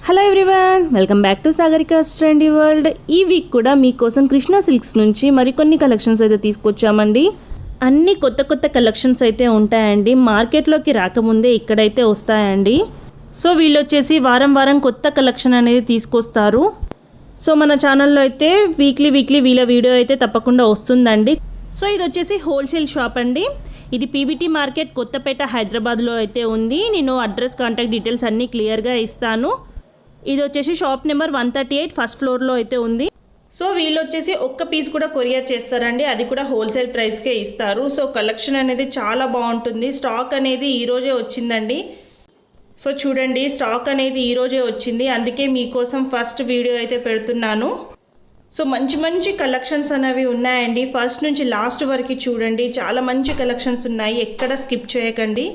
Hello everyone, welcome back to Sagarika's trendy world. ఈ week కూడా మీకోసం కృష్ణ సిల్క్స్ నుంచి మరికొన్ని కలెక్షన్స్ అయితే తీసుకొచ్చామండి. అన్ని కొత్త కొత్త కలెక్షన్స్ అయితే ఉంటాయండి. మార్కెట్లోకి రాకముందే ఇక్కడైతే వస్తాయండి. సో వీళ్ళు వచ్చేసి వారం వారం కొత్త కలెక్షన్ అనేది తీసుకొస్తారు. సో మన ఛానల్లో అయితే వీక్లీ వీళ్ళ వీడియో అయితే తప్పకుండా వస్తుందండి. సో ఇది వచ్చేసి హోల్సేల్ షాప్ అండి. ఇది పీబీటీ మార్కెట్ కొత్తపేట హైదరాబాద్లో అయితే ఉంది. నేను అడ్రస్ కాంటాక్ట్ డీటెయిల్స్ అన్నీ క్లియర్గా ఇస్తాను. ఇది వచ్చేసి షాప్ నెంబర్ 138 ఫస్ట్ ఫ్లోర్లో అయితే ఉంది. సో వీళ్ళు వచ్చేసి ఒక్క పీస్ కూడా కొరియర్ చేస్తారండి, అది కూడా హోల్సేల్ ప్రైస్కే ఇస్తారు. సో కలెక్షన్ అనేది చాలా బాగుంటుంది. స్టాక్ అనేది ఈరోజే వచ్చిందండి. సో చూడండి, స్టాక్ అనేది ఈరోజే వచ్చింది, అందుకే మీకోసం ఫస్ట్ వీడియో అయితే పెడుతున్నాను. సో మంచి మంచి కలెక్షన్స్ అనేవి ఉన్నాయండి. ఫస్ట్ నుంచి లాస్ట్ వరకు చూడండి, చాలా మంచి కలెక్షన్స్ ఉన్నాయి, ఎక్కడ స్కిప్ చేయకండి.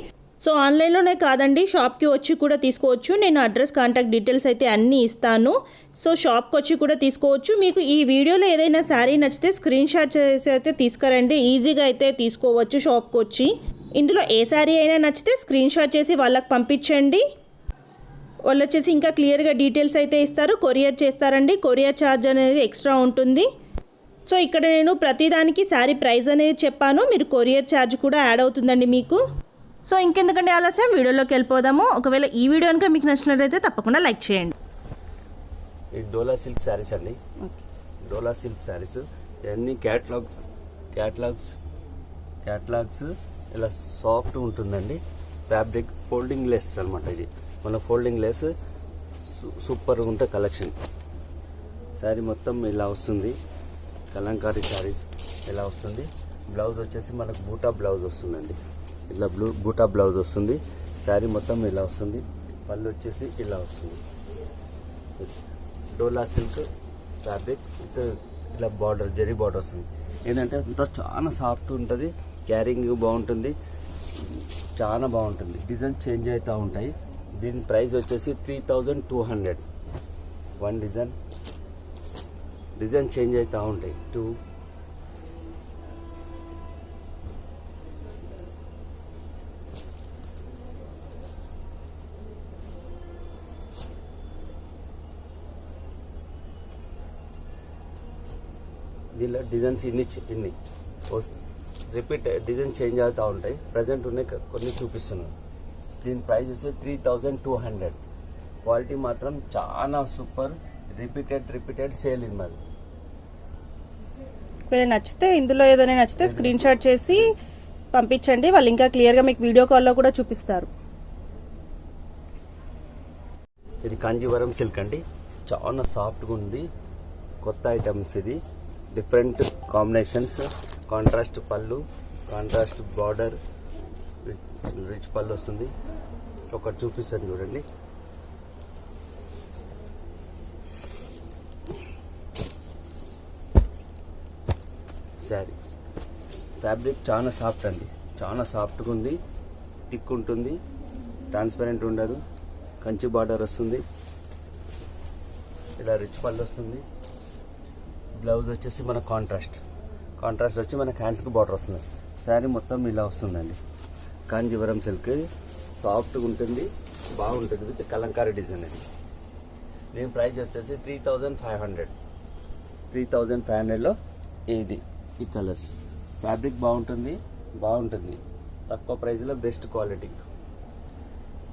సో ఆన్లైన్లోనే కాదండి, షాప్కి వచ్చి కూడా తీసుకోవచ్చు. నేను అడ్రస్ కాంటాక్ట్ డీటెయిల్స్ అయితే అన్నీ ఇస్తాను. సో షాప్కి వచ్చి కూడా తీసుకోవచ్చు. మీకు ఈ వీడియోలో ఏదైనా శారీ నచ్చితే స్క్రీన్ షాట్ చేసి అయితే తీసుకురండి, ఈజీగా అయితే తీసుకోవచ్చు షాప్కి వచ్చి. ఇందులో ఏ శారీ అయినా నచ్చితే స్క్రీన్ షాట్ చేసి వాళ్ళకి పంపించండి. వాళ్ళు వచ్చేసి ఇంకా క్లియర్గా డీటెయిల్స్ అయితే ఇస్తారు, కొరియర్ చేస్తారండి. కొరియర్ ఛార్జ్ అనేది ఎక్స్ట్రా ఉంటుంది. సో ఇక్కడ నేను ప్రతిదానికి శారీ ప్రైస్ అనేది చెప్పాను, మీరు కొరియర్ ఛార్జ్ కూడా యాడ్ అవుతుందండి మీకు. సో ఇంకెందుకంటే ఆలస్యం, వీడియోలోకి వెళ్ళిపోదాము. ఒకవేళ ఈ వీడియో కనుక మీకు నచ్చినట్లయితే తప్పకుండా లైక్ చేయండి. ఇది డోలా సిల్క్ శారీస్ అండి. డోలా సిల్క్ శారీస్ ఇవన్నీ క్యాట్లాగ్స్ ఇలా సాఫ్ట్ ఉంటుందండి. ఫ్యాబ్రిక్ ఫోల్డింగ్ లెస్ అనమాట. ఇది మన ఫోల్డింగ్ లెస్ సూపర్గా ఉంటే కలెక్షన్. శారీ మొత్తం ఇలా వస్తుంది, కలంకారీ శారీస్ ఇలా వస్తుంది. బ్లౌజ్ వచ్చేసి మనకు బూటా బ్లౌజ్ వస్తుందండి. ఇట్లా బూటా బ్లౌజ్ వస్తుంది. శారీ మొత్తం ఇలా వస్తుంది. పళ్ళు వచ్చేసి ఇలా వస్తుంది. డోలా సిల్క్ ఫ్యాబ్రిక్ ఇలా బార్డర్, జరీ బార్డర్ వస్తుంది. ఏంటంటే అంతా చాలా సాఫ్ట్ ఉంటుంది, క్యారింగ్ బాగుంటుంది, చాలా బాగుంటుంది. డిజైన్ చేంజ్ అవుతూ ఉంటాయి. దీని ప్రైస్ వచ్చేసి 3200. వన్ డిజైన్ చేంజ్ అవుతూ ఉంటాయి. దీనిలో డిజైన్స్ ఇన్ని రిపీట్ డిజైన్ చేంజ్ అవుతూ ఉంటాయి. ప్రజెంట్ ఉన్నాయి కొన్ని చూపిస్తున్నాను. దీని ప్రైస్ వచ్చి 3200. క్వాలిటీ మాత్రం చాలా సూపర్. రిపీటెడ్ సేల్ ఇది మరి. నచ్చితే ఇందులో ఏదైనా నచ్చితే స్క్రీన్ షాట్ చేసి పంపించండి, వాళ్ళు ఇంకా క్లియర్గా మీకు వీడియో కాల్లో కూడా చూపిస్తారు. ఇది కాంజీవరం సిల్క్ అండి, చాలా సాఫ్ట్గా ఉంది. కొత్త ఐటమ్స్ ఇది. డిఫరెంట్ కాంబినేషన్స్, కాంట్రాస్ట్ పళ్ళు, కాంట్రాస్ట్ బార్డర్, రిచ్ పళ్ళు వస్తుంది. ఒకటి చూపిస్తాను చూడండి. శారీ ఫ్యాబ్రిక్ చాలా సాఫ్ట్ అండి, చాలా సాఫ్ట్గా ఉంది. థిక్ ఉంటుంది, ట్రాన్స్పరెంట్ ఉండదు. కంచి బార్డర్ వస్తుంది, ఇలా రిచ్ పళ్ళు వస్తుంది. బ్లౌజ్ వచ్చేసి మన కాంట్రాస్ట్ వచ్చి మన హ్యాండ్స్కి బార్డర్ వస్తుంది. శారీ మొత్తం ఇలా వస్తుందండి. కాంజీవరం సిల్క్ సాఫ్ట్గా ఉంటుంది, బాగుంటుంది విత్ కలంకారీ డిజైన్ అండి. దీని ప్రైస్ వచ్చేసి 3500లో ఈ కలర్స్. ఫ్యాబ్రిక్ బాగుంటుంది, తక్కువ ప్రైస్లో బెస్ట్ క్వాలిటీ.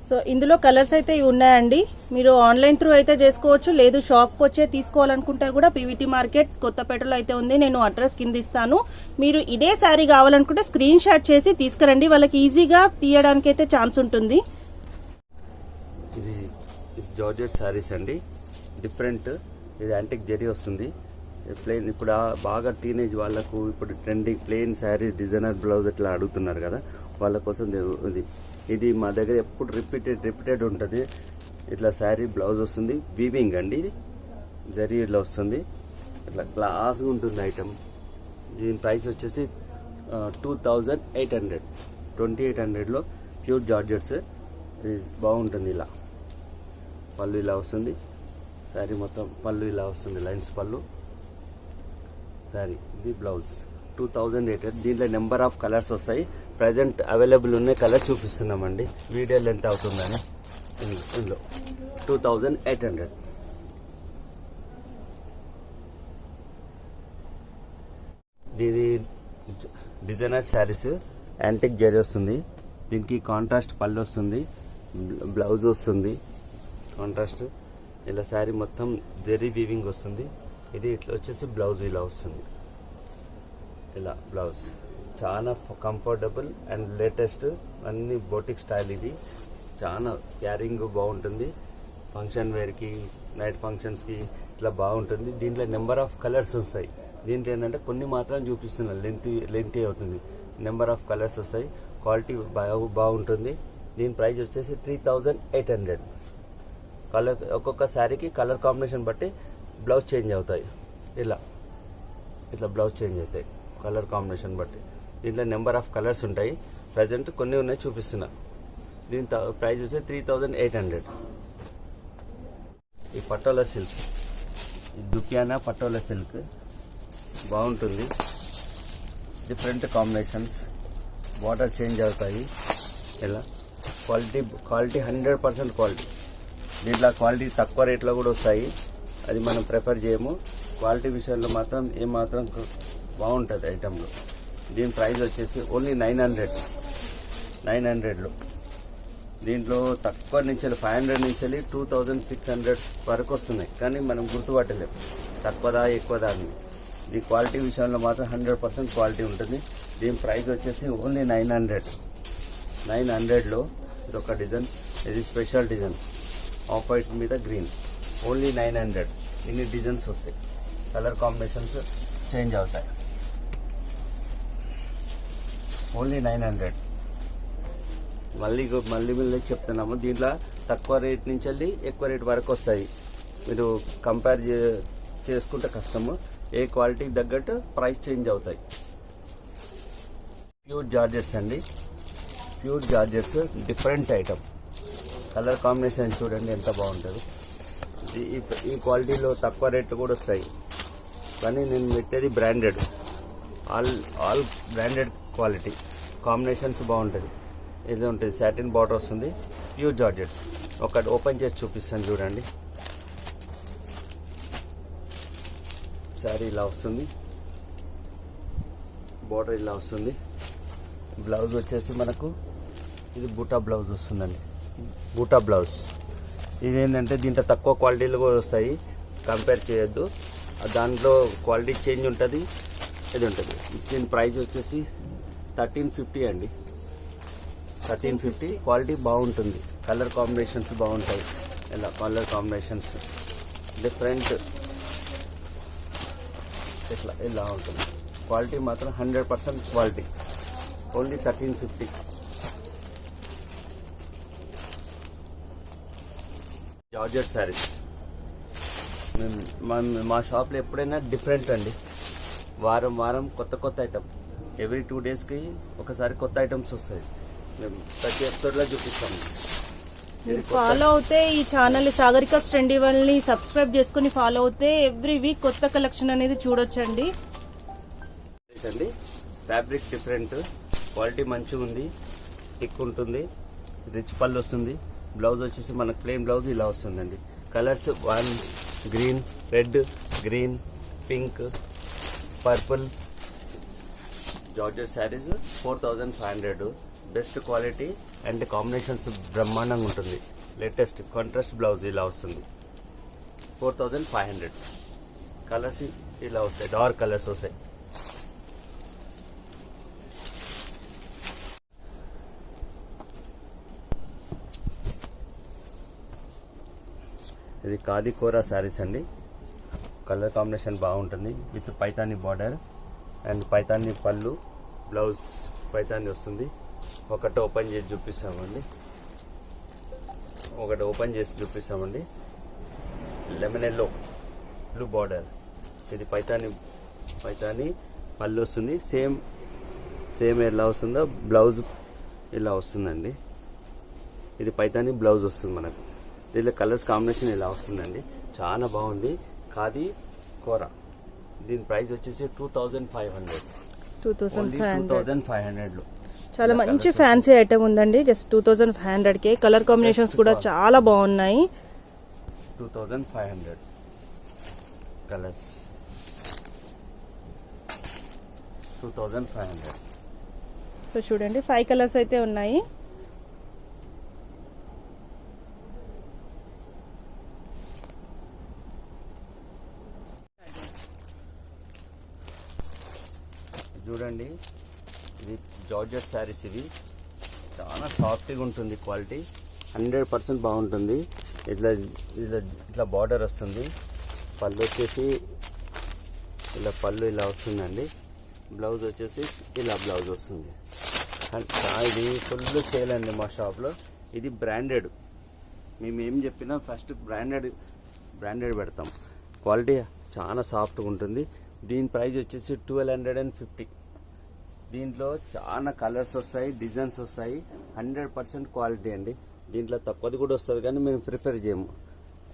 సో ఇందులో కలర్స్ అయితే ఇవి ఉన్నాయండి. మీరు ఆన్లైన్ త్రూ అయితే చేసుకోవచ్చు, లేదు షాప్కి వచ్చే తీసుకోవాలనుకుంటే కూడా పీవీటీ మార్కెట్ కొత్తపేటలో అయితే ఉంది. నేను అడ్రస్ కింద ఇస్తాను. మీరు ఇదే శారీ కావాలనుకుంటే స్క్రీన్ షాట్ చేసి తీసుకురండి, వాళ్ళకి ఈజీగా తీయడానికి అయితే ఛాన్స్ ఉంటుంది. ఇది జార్జెట్ శారీస్ అండి, డిఫరెంట్. ఇది యాంటిక్ జరీ వస్తుంది. ప్లెయిన్ ఇప్పుడు బాగా టీనేజ్ వాళ్ళకు ఇప్పుడు trending plain saris, designer blouse ఇట్లా అడుగుతున్నారు కదా, వాళ్ళ కోసం ఇది మా దగ్గర ఎప్పుడు రిపీటెడ్ ఉంటుంది. ఇట్లా శారీ బ్లౌజ్ వస్తుంది, వీవింగ్ అండి. ఇది జరీ ఇట్లా వస్తుంది, ఇట్లా క్లాస్గా ఉంటుంది ఐటమ్. దీని ప్రైస్ వచ్చేసి 2800. 2800లో ప్యూర్ జార్జెట్స్. ఇది బాగుంటుంది. ఇలా పళ్ళు ఇలా వస్తుంది, శారీ మొత్తం పళ్ళు ఇలా వస్తుంది, లైన్స్ పళ్ళు. శారీ ఇది బ్లౌజ్ 2800. దీంట్లో నెంబర్ ఆఫ్ కలర్స్ వస్తాయి. ప్రజెంట్ అవైలబుల్ ఉన్న కలర్ చూపిస్తున్నామండి, వీడియో లెంత్ అవుతుందని. ఇందులో 2800. ఇది డిజైనర్ శారీస్ యాంటిక్ జరీ వస్తుంది. దీనికి కాంట్రాస్ట్ పళ్ళు వస్తుంది, బ్లౌజ్ వస్తుంది కాంట్రాస్ట్. ఇలా శారీ మొత్తం జరీ వీవింగ్ వస్తుంది. ఇది ఇట్లా వచ్చేసి బ్లౌజ్ ఇలా వస్తుంది. ఇలా బ్లౌజ్ చాలా కంఫర్టబుల్ అండ్ లేటెస్ట్ అన్ని బోటిక్ స్టైల్. ఇది చాలా క్యారింగ్ బాగుంటుంది. ఫంక్షన్ వేర్కి, నైట్ ఫంక్షన్స్కి ఇట్లా బాగుంటుంది. దీంట్లో నెంబర్ ఆఫ్ కలర్స్ వస్తాయి. దీంట్లో ఏంటంటే కొన్ని మాత్రం చూపిస్తున్నాను, లెంతీ అవుతుంది. నెంబర్ ఆఫ్ కలర్స్ వస్తాయి. క్వాలిటీ బాగుంటుంది. దీని ప్రైస్ వచ్చేసి 3800. కలర్ ఒక్కొక్క శారీకి కలర్ కాంబినేషన్ బట్టి బ్లౌజ్ చేంజ్ అవుతాయి. ఇట్లా బ్లౌజ్ చేంజ్ అవుతాయి కలర్ కాంబినేషన్ బట్టి. దీంట్లో నెంబర్ ఆఫ్ కలర్స్ ఉంటాయి. ప్రజెంట్ కొన్ని ఉన్నాయి చూపిస్తున్నా. దీని ప్రైస్ వచ్చి 3800. ఈ పటోలా సిల్క్, ఈ దుపియానా పటోలా సిల్క్ బాగుంటుంది. డిఫరెంట్ కాంబినేషన్స్, బార్డర్ చేంజ్ అవుతాయి. ఇలా క్వాలిటీ 100% క్వాలిటీ. దీంట్లో క్వాలిటీ తక్కువ రేట్లో కూడా వస్తాయి, అది మనం ప్రిఫర్ చేయము. క్వాలిటీ విషయంలో మాత్రం ఏమాత్రం బాగుంటుంది ఐటెంలో. దీని ప్రైస్ వచ్చేసి ఓన్లీ 900లో. దీంట్లో తక్కువ నుంచి 500 నుంచి 2600 వరకు వస్తున్నాయి, కానీ మనం గుర్తుపట్టలేము తక్కువదా ఎక్కువదా అని. ఈ క్వాలిటీ విషయంలో మాత్రం 100% క్వాలిటీ ఉంటుంది. దీని ప్రైస్ వచ్చేసి ఓన్లీ 900లో. ఇది ఒక డిజైన్, ఇది స్పెషల్ డిజైన్, ఆఫ్ వైట్ మీద గ్రీన్. ఓన్లీ 900. ఇన్ని డిజైన్స్ వస్తాయి, కలర్ కాంబినేషన్స్ చేంజ్ అవుతాయి. ఓన్లీ 900. మళ్ళీ చెప్తున్నాము, దీంట్లో తక్కువ రేట్ నుంచి ఎక్కువ రేట్ వరకు వస్తాయి. మీరు కంపేర్ చేసుకుంటే కష్టము. ఏ క్వాలిటీకి తగ్గట్టు ప్రైస్ చేంజ్ అవుతాయి. ప్యూర్ జార్జెట్స్ అండి, pure georgettes different item. Colour combination చూడండి ఎంత బాగుంటుంది. ఈ క్వాలిటీలో తక్కువ రేట్లు కూడా వస్తాయి, కానీ నేను పెట్టేది branded, all branded quality. Combinations బాగుంటుంది. ఇది ఉంటుంది, సాటిన్ బార్డర్ వస్తుంది, ప్యూర్ జార్జెట్స్. ఒకటి ఓపెన్ చేసి చూపిస్తాను చూడండి. శారీ ఇలా వస్తుంది, బార్డర్ ఇలా వస్తుంది. బ్లౌజ్ వచ్చేసి మనకు ఇది బూటా బ్లౌజ్ వస్తుందండి, బూటా బ్లౌజ్. ఇది ఏంటంటే దీంట్లో తక్కువ క్వాలిటీలు కూడా వస్తాయి, కంపేర్ చేయొద్దు. దాంట్లో క్వాలిటీ చేంజ్ ఉంటుంది, ఇది ఉంటుంది. దీని ప్రైస్ వచ్చేసి 1350 అండి. 1350. క్వాలిటీ బాగుంటుంది, కలర్ కాంబినేషన్స్ బాగుంటాయి. ఇలా కలర్ కాంబినేషన్స్ డిఫరెంట్ ఇలా ఉంటుంది. క్వాలిటీ మాత్రం 100% క్వాలిటీ. ఓన్లీ 1350. జార్జెట్ శారీస్ మా షాప్లో ఎప్పుడైనా డిఫరెంట్ అండి. వారం కొత్త ఐటమ్. ఎవ్రీ 2 డేస్కి ఒకసారి కొత్త ఐటమ్స్ వస్తాయి. మేము ప్రతి ఎపిసోడ్లో చూపిస్తాము. మీరు ఫాలో అవుతే ఈ ఛానల్ సాగరిక ట్రెండీ వరల్డ్ని సబ్స్క్రైబ్ చేసుకుని ఫాలో అవుతే ఎవ్రీ వీక్ కొత్త కలెక్షన్ అనేది చూడొచ్చండి. ఫ్యాబ్రిక్ డిఫరెంట్, క్వాలిటీ మంచిగా ఉంది, థిక్ ఉంటుంది, రిచ్ పళ్ళు వస్తుంది. బ్లౌజ్ వచ్చేసి మనకు ప్లెయిన్ బ్లౌజ్ ఇలా వస్తుందండి. Colours 1 green, red, green, pink, purple. Georgette saris 4500. Best quality and combinations బ్రహ్మాండంగా ఉంటుంది. లేటెస్ట్ కాంట్రాస్ట్ బ్లౌజ్ ఇలా వస్తుంది. 4500. కలర్స్ ఇలా వస్తాయి, డార్క్ కలర్స్ వస్తాయి. ఇది ఖాదీ కోరా శారీస్ అండి. కలర్ కాంబినేషన్ బాగుంటుంది, with Paithani border and Paithani pallu, blouse Paithani వస్తుంది. ఒకటి ఓపెన్ చేసి చూపిస్తామండి. Lemon yellow blue border. ఇది పైతాని పళ్ళు వస్తుంది. సేమ్ ఎలా వస్తుందో బ్లౌజ్ ఇలా వస్తుందండి. ఇది పైతాని బ్లౌజ్ వస్తుంది మనకు. దీనిలో కలర్స్ కాంబినేషన్ ఇలా వస్తుందండి, చాలా బాగుంది. ఖాదీ కోరా. దీని ప్రైస్ వచ్చేసి 2500. 2500లో. చాలా మంచి ఫ్యాన్సీ ఐటమ్ ఉందండి. జస్ట్ 2500కే. కలర్ కాంబినేషన్స్ కూడా చాలా బాగున్నాయి. 2500 కలర్స్, 2500. సో చూడండి 5 కలర్స్ అయితే ఉన్నాయి. చూడండి ఇది జార్జెట్ శారీస్, ఇవి చాలా సాఫ్ట్గా ఉంటుంది, క్వాలిటీ 100% బాగుంటుంది. ఇట్లా ఇట్లా ఇట్లా బార్డర్ వస్తుంది. పళ్ళు వచ్చేసి ఇలా పళ్ళు ఇలా వస్తుందండి. బ్లౌజ్ వచ్చేసి ఇలా బ్లౌజ్ వస్తుంది. ఇది ఫుల్ సేల్ అండి మా షాప్లో. ఇది బ్రాండెడ్. మేము ఏం చెప్పినా ఫస్ట్ బ్రాండెడ్ పెడతాం. క్వాలిటీ చాలా సాఫ్ట్గా ఉంటుంది. దీని ప్రైస్ వచ్చేసి 1250. దీంట్లో చాలా కలర్స్ వస్తాయి, డిజైన్స్ వస్తాయి. 100% క్వాలిటీ అండి. దీంట్లో తక్కువది కూడా వస్తుంది కానీ మేము ప్రిఫర్ చేయము.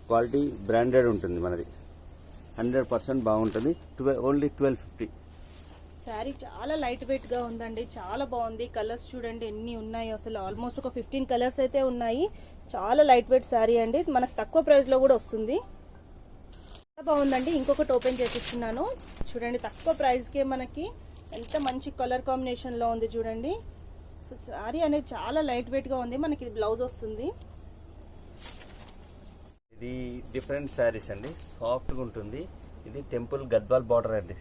క్వాలిటీ బ్రాండెడ్ ఉంటుంది మనది. 100% బాగుంటుంది. ఓన్లీ 1250. శారీ చాలా లైట్ వెయిట్ గా ఉందండి. చాలా బాగుంది. కలర్స్ చూడండి ఎన్ని ఉన్నాయి అసలు. ఆల్మోస్ట్ ఒక 15 కలర్స్ అయితే ఉన్నాయి. చాలా లైట్ వెయిట్ శారీ అండి. మనకు తక్కువ ప్రైస్ లో కూడా వస్తుంది. చాలా బాగుందండి. ఇంకొకటి ఓపెన్ చేపిస్తున్నాను చూడండి. తక్కువ ప్రైస్ కే మనకి ఎంత మంచి కలర్ కాంబినేషన్ లో ఉంది చూడండి. సో శారీ అనేది చాలా లైట్ వెయిట్ గా ఉంది. మనకి ఇది బ్లౌజ్ వస్తుంది. ఇది డిఫరెంట్ శారీస్ అండి, సాఫ్ట్గా ఉంటుంది. ఇది టెంపుల్ గద్వాల్ బార్డర్ అండి.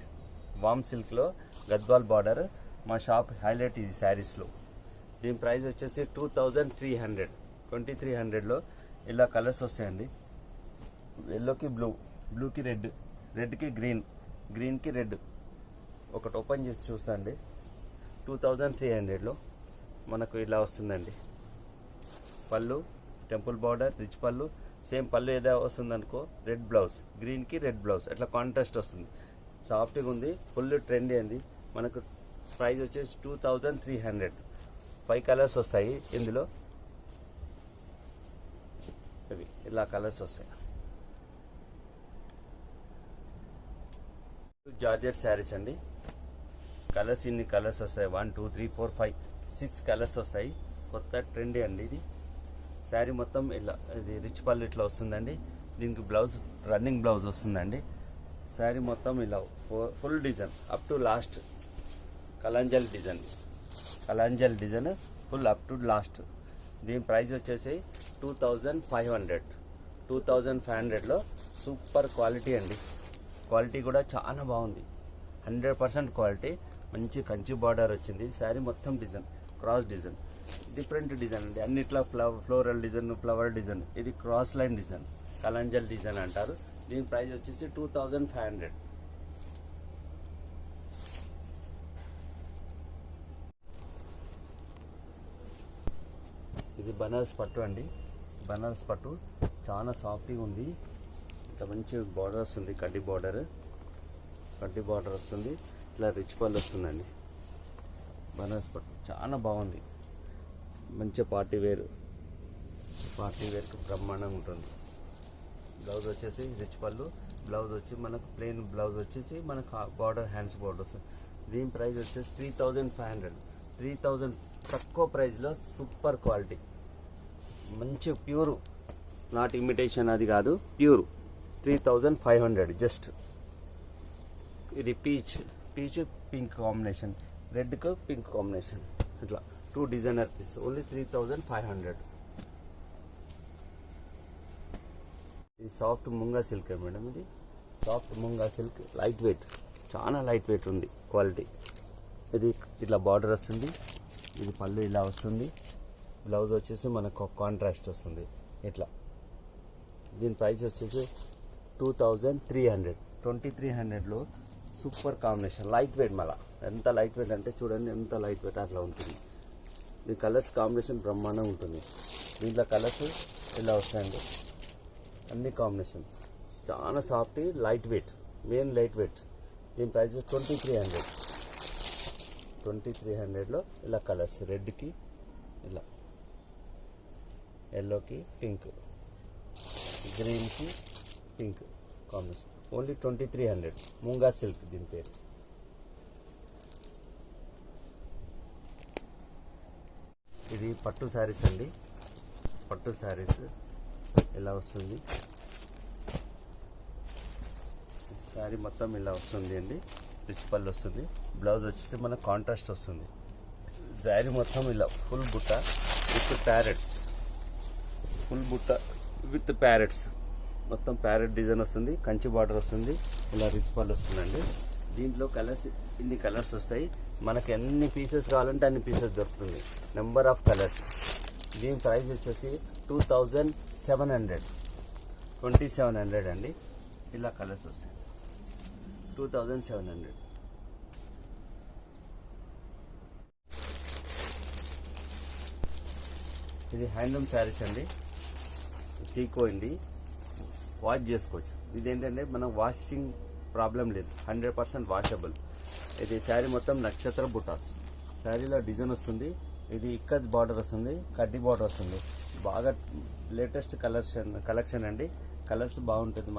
వామ్ సిల్క్లో గద్వాల్ బార్డర్. మా షాప్ హైలైట్ ఇది శారీస్లో. దీని ప్రైస్ వచ్చేసి 2300. 2300లో ఇలా కలర్స్ వస్తాయండి. ఎల్లోకి బ్లూ, బ్లూకి రెడ్, రెడ్కి గ్రీన్, గ్రీన్కి రెడ్. ఒకటి ఓపెన్ చేసి చూస్తాండి. 2300లో మనకు ఇలా వస్తుందండి. పళ్ళు టెంపుల్ బార్డర్, రిచ్ పళ్ళు. సేమ్ పళ్ళు ఏదో వస్తుందనుకో, రెడ్ బ్లౌజ్, గ్రీన్కి రెడ్ బ్లౌజ్, అట్లా కాంట్రాస్ట్ వస్తుంది. సాఫ్ట్గా ఉంది, ఫుల్ ట్రెండీ అండి. మనకు ప్రైస్ వచ్చేసి 2300. 5 కలర్స్ వస్తాయి ఇందులో. ఇవి ఇలా కలర్స్ వస్తాయి. జార్జెట్ శారీస్ అండి. కలర్స్ ఇన్ని కలర్స్ వస్తాయి. 1 2 3 4 5 6 కలర్స్ వస్తాయి. కొత్త ట్రెండీ అండి ఇది. శారీ మొత్తం ఇలా ఇది రిచ్ పళ్ళు ఇట్లా వస్తుందండి. దీనికి బ్లౌజ్ రన్నింగ్ బ్లౌజ్ వస్తుందండి. శారీ మొత్తం ఇలా full design up to last. కలాంజల్ design full up to last. దీని ప్రైస్ వచ్చేసి 2500. 2500లో సూపర్ క్వాలిటీ అండి. క్వాలిటీ కూడా చాలా బాగుంది. 100% క్వాలిటీ. మంచి కంచి బార్డర్ వచ్చింది. శారీ మొత్తం design, cross design, different design అండి. అన్నిట్లా ఫ్లోరల్ డిజైన్, ఫ్లవర్ డిజైన్. ఇది క్రాస్ లైన్ డిజైన్, కలాంజల్ డిజైన్ అంటారు. దీని ప్రైస్ వచ్చేసి 2500. ఇది బనారస్ పట్టు అండి. బనారస్ పట్టు చాలా సాఫ్ట్గా ఉంది. ఇట్లా మంచి బార్డర్ వస్తుంది, కడ్డీ బార్డర్ వస్తుంది. ఇట్లా రిచ్ పళ్ళు వస్తుందండి. బనారస్ పట్టు చాలా బాగుంది. మంచి పార్టీ వేర్కి బ్రహ్మాండంగా ఉంటుంది. బ్లౌజ్ వచ్చేసి రిచ్ పళ్ళు, బ్లౌజ్ వచ్చి మనకు ప్లెయిన్ బ్లౌజ్ వచ్చేసి మనకు బార్డర్, హ్యాండ్స్ బార్డర్ వస్తుంది. దీని ప్రైస్ వచ్చేసి 3500. 3000 తక్కువ ప్రైస్లో సూపర్ క్వాలిటీ, మంచి ప్యూర్, నాట్ ఇమిటేషన్ అది కాదు, ప్యూర్. 3500 జస్ట్. ఇది పీచ్ పింక్ కాంబినేషన్, రెడ్కు పింక్ కాంబినేషన్, ఇట్లా 2 డిజైనర్ పీస్. ఓన్లీ 3500. ఇది సాఫ్ట్ ముంగా సిల్క్ మేడం. ఇది soft munga silk, light weight, చాలా లైట్ వెయిట్ ఉంది క్వాలిటీ. ఇది ఇట్లా బార్డర్ వస్తుంది. ఇది పళ్ళు ఇలా వస్తుంది. బ్లౌజ్ వచ్చేసి మనకు కాంట్రాస్ట్ వస్తుంది ఇట్లా. దీని ప్రైస్ వచ్చేసి 2300. 2300లో సూపర్ కాంబినేషన్, లైట్ వెయిట్. మళ్ళీ ఎంత లైట్ వెయిట్ అంటే చూడండి, ఎంత లైట్ వెయిట్ అట్లా ఉంటుంది. దీని కలర్స్ కాంబినేషన్ బ్రహ్మాండంగా ఉంటుంది. దీంట్లో కలర్స్ ఇలా వస్తాయండి, అన్ని కాంబినేషన్. చాలా soft, light weight, main light weight. దీని ప్రైస్ 2300. 2300లో ఇలా కలర్స్, రెడ్కి ఇలా, ఎల్లోకి పింక్, గ్రీన్కి pink combination. Only 2300. Munga silk దీని పేరు. ఇది పట్టు శారీస్ అండి. పట్టు శారీస్ ఇలా వస్తుంది. శారీ మొత్తం ఇలా వస్తుంది అండి. రిచ్ పళ్ళు వస్తుంది. బ్లౌజ్ వచ్చేసి మన కాంట్రాస్ట్ వస్తుంది. శారీ మొత్తం ఇలా ఫుల్ బుట్ట విత్ ప్యారెట్స్. ఫుల్ బుట్ట విత్ ప్యారెట్స్. మొత్తం ప్యారెట్ డిజైన్ వస్తుంది. కంచి బార్డర్ వస్తుంది. ఇలా రిచ్ పళ్ళు వస్తుందండి. దీంట్లో కలర్స్ ఇన్ని కలర్స్ వస్తాయి. మనకి ఎన్ని పీసెస్ కావాలంటే అన్ని పీసెస్ దొరుకుతుంది. Number of colours. దీని ప్రైస్ వచ్చేసి 2700 2700 అండి. ఇలా కలర్స్ వస్తాయి. 2700. ఇది హ్యాండ్లూమ్ శారీస్ అండి. సీకో అండి. వాష్ చేసుకోవచ్చు. ఇదేంటంటే మనం వాషింగ్ ప్రాబ్లం లేదు. 100% వాషబుల్. ఇది శారీ మొత్తం నక్షత్ర బుటాస్. శారీలో డిజైన్ వస్తుంది. ఇది ఇక్కత్ బార్డర్ వస్తుంది. కడ్డీ బార్డర్ వస్తుంది. బాగా లేటెస్ట్ కలెక్షన్ అండి. కలర్స్ బాగుంటుంది.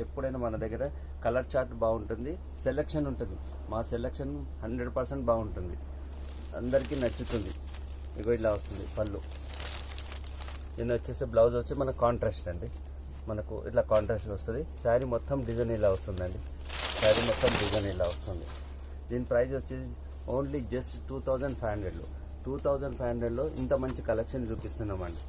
ఎప్పుడైనా మన దగ్గర కలర్ చార్ట్ బాగుంటుంది. సెలెక్షన్ ఉంటుంది. మా సెలెక్షన్ 100% బాగుంటుంది. అందరికీ నచ్చుతుంది. ఇగో ఇలా వస్తుంది పళ్ళు. దీన్ని వచ్చేసి బ్లౌజ్ వచ్చి మన కాంట్రాస్ట్ అండి. మనకు ఇట్లా కాంట్రాస్ట్ వస్తుంది. శారీ మొత్తం డిజైన్ ఇలా వస్తుందండి. శారీ మొత్తం డిజైన్ ఇలా వస్తుంది. దీని ప్రైస్ వచ్చేసి ఓన్లీ జస్ట్ 2500లో 2500లో ఇంత మంచి కలెక్షన్ చూపిస్తున్నామండి.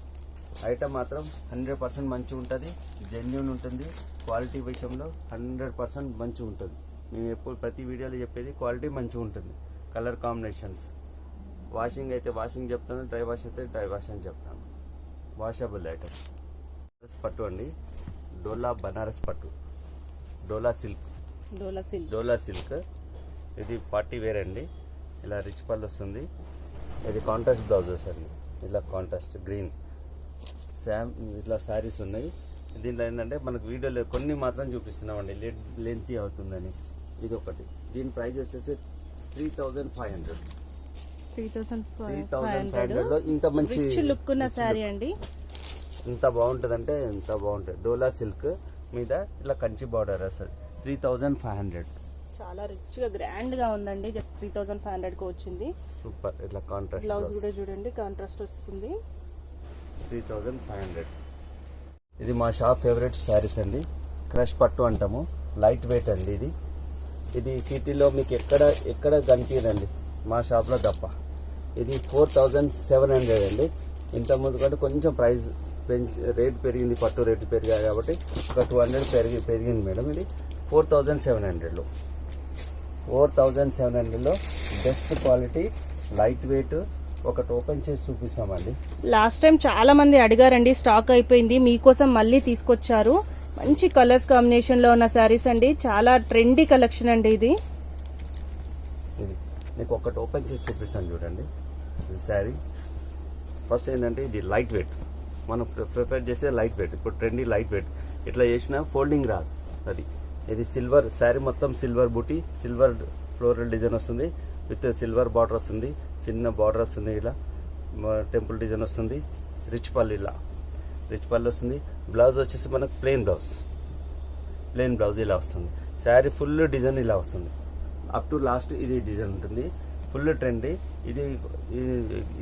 ఐటమ్ మాత్రం 100% మంచిగా ఉంటుంది. జెన్యూన్ ఉంటుంది. క్వాలిటీ విషయంలో 100% మంచిగా ఉంటుంది. మేము ఎప్పుడు ప్రతి వీడియోలో చెప్పేది క్వాలిటీ మంచిగా ఉంటుంది. Colour combinations. వాషింగ్ అయితే వాషింగ్ చెప్తాను. డ్రై వాష్ అయితే డ్రై వాష్ అని చెప్తాను. Washable item. పట్టు అండి. డోలా బనారస్ పట్టు. డోలా సిల్క్. ఇది పార్టీ వేర్ అండి. ఇలా రిచ్ పళ్ళు వస్తుంది. ఇది కాంట్రాస్ట్ బ్లౌజెస్ అండి. ఇలా కాంట్రాస్ట్ గ్రీన్ ఇట్లా శారీస్ ఉన్నాయి. దీంట్లో ఏంటంటే మనకు వీడియోలో కొన్ని మాత్రం చూపిస్తున్నామండి. లెంతీ అవుతుందని. ఇది ఒకటి. దీని ప్రైస్ వచ్చేసి 3500. 3500లో ఇంత మంచి లుక్ ఉన్న శారీ అండి. ఇంత బాగుంటుంది. ఇంత బాగుంటుంది. డోలా సిల్క్ మీద ఇలా కంచి బార్డర్ అసలు 3500. చాలా రిచ్ గా గ్రాండ్ గా ఉందండి. జస్ట్ 3500 కు వచ్చింది. సూపర్. ఇట్లా కాంట్రాస్ట్ బ్లౌజ్ కూడా చూడండి కాంట్రాస్ట్ వస్తుంది. 3500. ఇది మా షాప్ ఫేవరెట్ శారీస్ అండి. క్రష్ పట్టు అంటాము. లైట్ వెయిట్ అండి. ఇది సిటీలో మీకు ఎక్కడ కనిపించదండి. మా షాప్లో తప్ప. ఇది 4700 అండి. ఇంత ముందు కంటే కొంచెం ప్రైస్ రేట్ పెరిగింది. పట్టు రేటు పెరిగాయి కాబట్టి ఒక 200 పెరిగింది మేడం. ఇది 4700లో 4700లో బెస్ట్ క్వాలిటీ లైట్ వెయిట్. ఒకటి ఓపెన్ చేసి చూపిస్తామండి. లాస్ట్ టైం చాలా మంది అడిగారండి. స్టాక్ అయిపోయింది. మీకోసం మళ్ళీ తీసుకొచ్చారు. మంచి కలర్స్ కాంబినేషన్ లో ఉన్న శారీస్ అండి. చాలా ట్రెండీ కలెక్షన్ అండి. ఇది మీకు ఒకటి ఓపెన్ చేసి చూపిస్తాను చూడండి. ఇది శారీ ఫస్ట్ ఏంటంటే ఇది లైట్ వెయిట్. మనం ప్రిపేర్ చేసే లైట్ వెయిట్. ఇప్పుడు ట్రెండీ లైట్ వెయిట్. ఇట్లా చేసినా ఫోల్డింగ్ రాదు. ఇది సిల్వర్ శారీ మొత్తం సిల్వర్ బూటీ. సిల్వర్ ఫ్లోరల్ డిజైన్ వస్తుంది. విత్ సిల్వర్ బార్డర్ వస్తుంది. చిన్న బార్డర్ వస్తుంది. ఇలా టెంపుల్ డిజైన్ వస్తుంది. రిచ్ పళ్ళు వస్తుంది. బ్లౌజ్ వచ్చేసి మనకు ప్లెయిన్ బ్లౌజ్ ఇలా వస్తుంది. శారీ ఫుల్ డిజైన్ ఇలా వస్తుంది. అప్ టు లాస్ట్ ఇది డిజైన్ ఉంటుంది. Full trendy.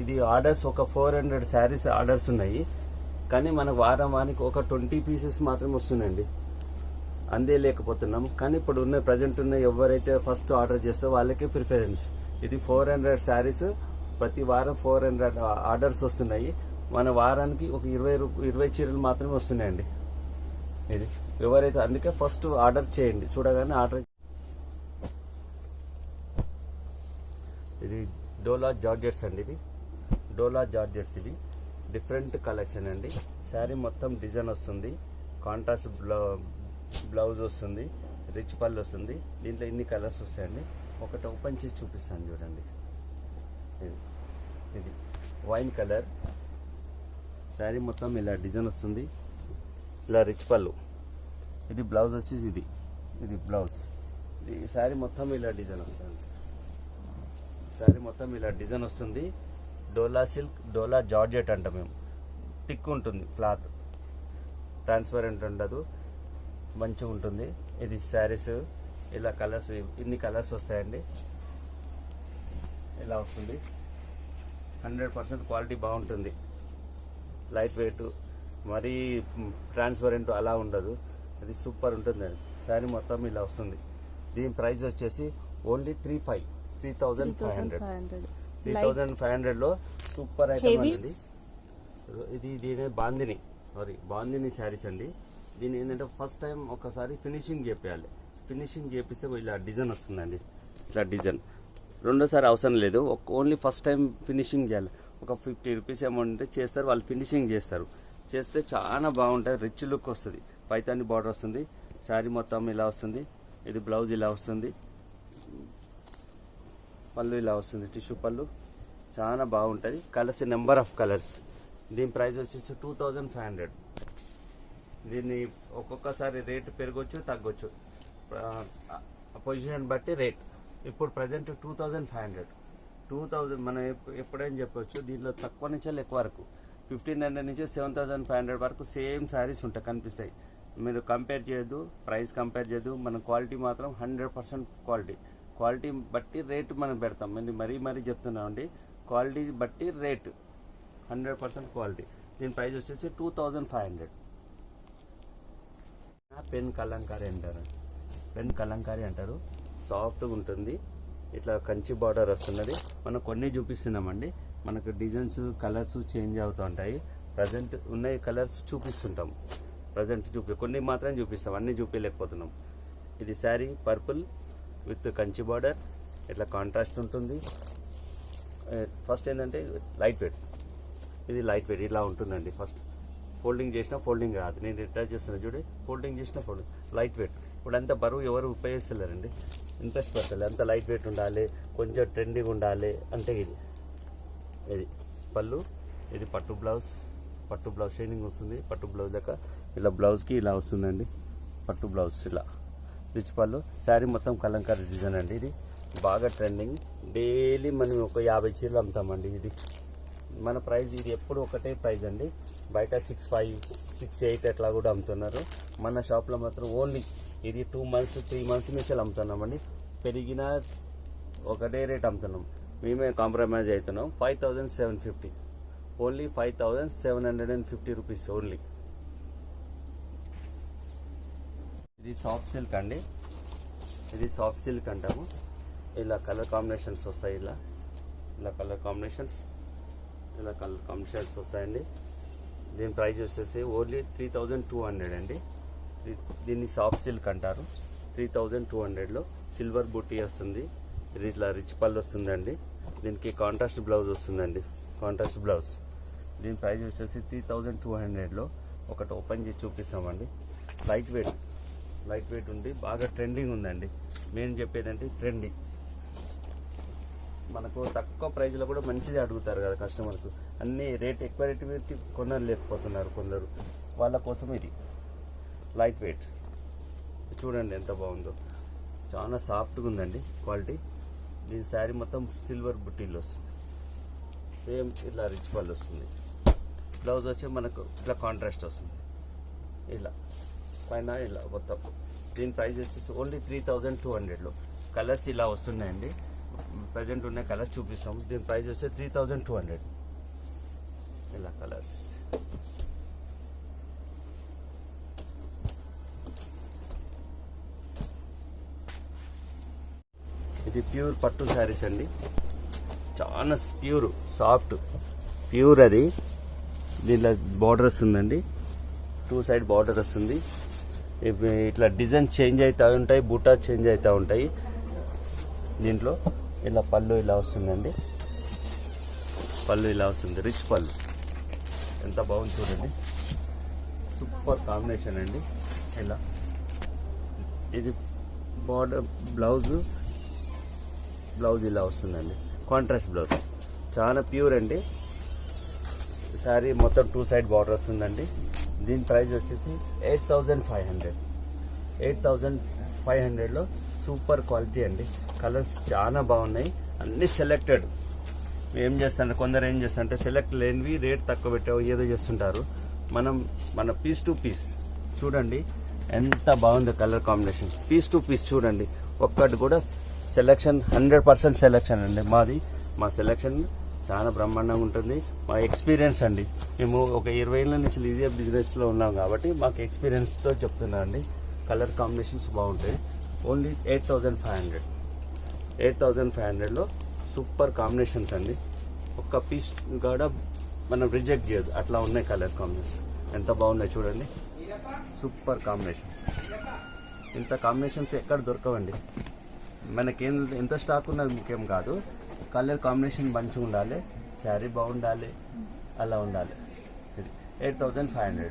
ఇది ఆర్డర్స్ ఒక 400 శారీస్ ఆర్డర్స్ ఉన్నాయి. కానీ మన వారానికి ఒక 20 పీసెస్ మాత్రమే వస్తున్నాయండి. అందే లేకపోతున్నాం. కానీ ఇప్పుడు ప్రజెంట్ ఉన్న ఎవరైతే ఫస్ట్ ఆర్డర్ చేస్తే వాళ్ళకే ప్రిఫరెన్స్. ఇది 400 శారీస్. ప్రతి వారం 400 ఆర్డర్స్ వస్తున్నాయి. మన వారానికి ఒక 20 చీరలు మాత్రమే వస్తున్నాయండి. ఇది ఎవరైతే అందుకే ఫస్ట్ ఆర్డర్ చేయండి. చూడగానే ఆర్డర్. ఇది డోలా జార్జెట్స్ అండి. ఇది డిఫరెంట్ కలెక్షన్ అండి. శారీ మొత్తం డిజైన్ వస్తుంది. కాంట్రాస్ట్ బ్లౌజ్ వస్తుంది. రిచ్ పళ్ళు వస్తుంది. దీంట్లో ఇన్ని కలర్స్ వస్తాయండి. ఒకటి ఓపెన్ చేసి చూపిస్తాను చూడండి. ఇది వైన్ కలర్. శారీ మొత్తం ఇలా డిజైన్ వస్తుంది. ఇలా రిచ్ పళ్ళు. ఇది బ్లౌజ్ వచ్చేసి ఇది బ్లౌజ్. ఇది శారీ మొత్తం ఇలా డిజైన్ వస్తుంది. డోలా సిల్క్, డోలా జార్జెట్ అంట. మేము థిక్ ఉంటుంది. క్లాత్ ట్రాన్స్పరెంట్ ఉండదు. మంచిగా ఉంటుంది. ఇది శారీస్ ఇలా కలర్స్ ఇన్ని కలర్స్ వస్తాయండి. ఇలా వస్తుంది. 100% క్వాలిటీ బాగుంటుంది. లైట్ వెయిట్, మరీ ట్రాన్స్పరెంట్ అలా ఉండదు, అది సూపర్ ఉంటుంది. శారీ మొత్తం ఇలా వస్తుంది. దీని ప్రైస్ వచ్చేసి ఓన్లీ 3,500లో సూపర్ ఐటమ్ అండి. దీని బాందిని శారీస్ అండి. దీని ఏంటంటే ఫస్ట్ టైం ఒకసారి ఫినిషింగ్ చేయాలి. ఫినిషింగ్ చేపిస్తే ఇలా డిజైన్ వస్తుందండి. ఇట్లా డిజైన్ రెండోసారి అవసరం లేదు, ఓన్లీ ఫస్ట్ టైం ఫినిషింగ్ చేయాలి. ఒక 50 రూపీస్ అమౌంట్ చేస్తారు, వాళ్ళు ఫినిషింగ్ చేస్తారు. చేస్తే చాలా బాగుంటుంది, రిచ్ లుక్ వస్తుంది. పైతాని బార్డర్ వస్తుంది, శారీ మొత్తం ఇలా వస్తుంది. ఇది బ్లౌజ్ ఇలా వస్తుంది, పళ్ళు ఇలా వస్తుంది, టిష్యూ పళ్ళు చాలా బాగుంటుంది. Colours number of colours. దీని ప్రైస్ వచ్చేసి 2,500. దీన్ని ఒక్కొక్కసారి రేటు పెరగొచ్చు తగ్గొచ్చు, పొజిషన్ బట్టి రేట్. ఇప్పుడు ప్రజెంట్ 2,500. 2,000 మనం ఎప్పుడైనా చెప్పొచ్చు. దీంట్లో తక్కువ నుంచి ఎక్కువ వరకు 1,500 నుంచి 7,500 వరకు సేమ్ శారీస్ ఉంటాయి, కనిపిస్తాయి. మీరు కంపేర్ చేయొద్దు, ప్రైస్ కంపేర్ చేయొద్దు. మన క్వాలిటీ మాత్రం 100% క్వాలిటీ బట్టి రేటు మనం పెడతాం. మరీ చెప్తున్నామండి, క్వాలిటీ బట్టి రేటు 100% క్వాలిటీ. దీని ప్రైస్ వచ్చేసి 2,500. పెన్ కలంకారీ అంటారు. సాఫ్ట్గా ఉంటుంది, ఇట్లా కంచి బార్డర్ వస్తున్నది. మనం కొన్ని చూపిస్తున్నామండి, మనకు డిజైన్స్ కలర్స్ చేంజ్ అవుతూ ఉంటాయి. ప్రజెంట్ ఉన్న కలర్స్ చూపిస్తుంటాం, కొన్ని మాత్రం చూపిస్తాం, అన్ని చూపించలేకపోతున్నాం. ఇది sari purple with Kanchi border, ఇట్లా కాంట్రాస్ట్ ఉంటుంది. ఫస్ట్ ఏంటంటే లైట్ వెయిట్, ఇది లైట్ వెయిట్ ఇలా ఉంటుందండి. ఫస్ట్ ఫోల్డింగ్ చేసినా ఫోల్డింగ్ రాదు, నేను రిటైర్ చేస్తున్నా చూడండి. ఫోల్డింగ్ చేసినా ఫోల్డింగ్ లైట్ వెయిట్. ఇప్పుడు అంత బరువు ఎవరు ఉపయోగిస్తలేరండి, ఇంట్రెస్ట్ పడతలే. అంత లైట్ వెయిట్ ఉండాలి, కొంచెం ట్రెండింగ్ ఉండాలి అంటే ఇది పళ్ళు, ఇది పట్టు బ్లౌజ్ షైనింగ్ వస్తుంది. పట్టు బ్లౌజ్ దాకా ఇలా బ్లౌజ్కి ఇలా వస్తుందండి. పట్టు బ్లౌజ్ ఇలా రిచ్ పళ్ళు. శారీ మొత్తం కలంకారీ డిజైన్ అండి. ఇది బాగా ట్రెండింగ్. డైలీ మనం ఒక 50 చీరలు అమ్ముతామండి. ఇది మన ప్రైస్, ఇది ఎప్పుడు ఒకటే ప్రైస్ అండి. బయట 6,500, 6,800 అట్లా కూడా అమ్ముతున్నారు. మన షాప్లో మాత్రం ఓన్లీ ఇది 2 months 3 months నుంచి అమ్ముతున్నామండి. పెరిగిన ఒకటే రేట్ అమ్ముతున్నాం, మేమే కాంప్రమైజ్ అవుతున్నాం. 5,750, ఓన్లీ 5,750 రూపీస్ ఓన్లీ. ఇది సాఫ్ట్ సిల్క్ అండి, ఇది సాఫ్ట్ సిల్క్ అంటాము. ఇలా కలర్ కాంబినేషన్స్ వస్తాయి, ఇలా కలర్ కాంబినేషన్స్ వస్తాయండి. దీని ప్రైస్ వచ్చేసి ఓన్లీ 3,200 అండి. దీన్ని సాఫ్ట్ సిల్క్ అంటారు. 3,200లో సిల్వర్ బుట్టి వస్తుంది. ఇది ఇట్లా రిచ్ పళ్ళు వస్తుందండి. దీనికి కాంట్రాస్ట్ బ్లౌజ్ వస్తుందండి, కాంట్రాస్ట్ బ్లౌజ్. దీని ప్రైస్ వచ్చేసి 3,200లో ఒకటి ఓపెన్ చేసి చూపిస్తామండి. లైట్ వెయిట్ ఉంది, బాగా ట్రెండింగ్ ఉందండి. మేము చెప్పేదంటే ట్రెండింగ్. మనకు తక్కువ ప్రైజ్లో కూడా మంచిది అడుగుతారు కదా కస్టమర్స్. అన్ని రేట్ ఎక్కువ రేట్ పెట్టి కొనలేకపోతున్నారు కొందరు, వాళ్ళ కోసం ఇది లైట్ వెయిట్. చూడండి ఎంత బాగుందో, చాలా సాఫ్ట్గా ఉందండి క్వాలిటీ. దీని శారీ మొత్తం సిల్వర్ బుట్టీలో వస్తుంది, సేమ్ ఇట్లా రిచ్ పళ్ళు వస్తుంది. బ్లౌజ్ వచ్చి మనకు ఇట్లా కాంట్రాస్ట్ వస్తుంది, ఇలా పైన ఇలా మొత్తం. దీని ప్రైస్ వచ్చేసి ఓన్లీ 3,200లో. కలర్స్ ఇలా వస్తున్నాయండి, ప్రజెంట్ ఉన్న కలర్స్ చూపిస్తాము. దీని ప్రైస్ వచ్చి 3,200. ఇలా కలర్స్. ఇది ప్యూర్ పట్టు శారీస్ అండి, చాలా ప్యూర్ సాఫ్ట్ ప్యూర్. అది దీంట్లో బార్డర్ వస్తుందండి, 2 side బార్డర్ వస్తుంది. ఇట్లా డిజైన్ చేంజ్ అవుతూ ఉంటాయి, బూటా చేంజ్ అవుతూ ఉంటాయి. దీంట్లో ఇలా పళ్ళు ఇలా వస్తుందండి, పళ్ళు ఇలా వస్తుంది, రిచ్ పళ్ళు. ఎంత బాగుంది చూడండి, సూపర్ కాంబినేషన్ అండి. ఇలా ఇది బార్డర్ బ్లౌజ్ ఇలా వస్తుందండి, కాంట్రాస్ట్ బ్లౌజ్. చాలా ప్యూర్ అండి. శారీ మొత్తం 2 side బార్డర్ వస్తుందండి. దీని ప్రైస్ వచ్చేసి 8,500. 8,500లో సూపర్ క్వాలిటీ అండి. కలర్స్ చాలా బాగున్నాయి, అన్ని సెలెక్టెడ్. కొందరు ఏం చేస్తారంటే సెలెక్ట్ లేనివి రేట్ తక్కువ పెట్టావు ఏదో చేస్తుంటారు. మన పీస్ టు పీస్ చూడండి ఎంత బాగుంది colour combination. Piece to piece చూడండి, ఒక్కటి కూడా సెలెక్షన్ 100% సెలెక్షన్ అండి. మా సెలెక్షన్ చాలా బ్రహ్మాండంగా ఉంటుంది. మా ఎక్స్పీరియన్స్ అండి, మేము ఒక 20 ఏళ్ళ నుంచి ఇదే బిజినెస్లో ఉన్నాం కాబట్టి మాకు ఎక్స్పీరియన్స్తో చెప్తున్నా అండి. కలర్ కాంబినేషన్స్ బాగుంటాయి. ఓన్లీ 8,500లో సూపర్ కాంబినేషన్స్ అండి. ఒక్క పీస్ కూడా మనం రిజెక్ట్ చేయదు, అట్లా ఉన్నాయి కలర్స్ కాంబినేషన్స్. ఎంత బాగున్నాయి చూడండి, సూపర్ కాంబినేషన్స్. ఇంత కాంబినేషన్స్ ఎక్కడ దొరకవండి. మనకేం ఎంత స్టాక్ ఉన్నది ముఖ్యం కాదు, కలర్ కాంబినేషన్ మంచిగా ఉండాలి, శారీ బాగుండాలి, అలా ఉండాలి. ఇది 8,500.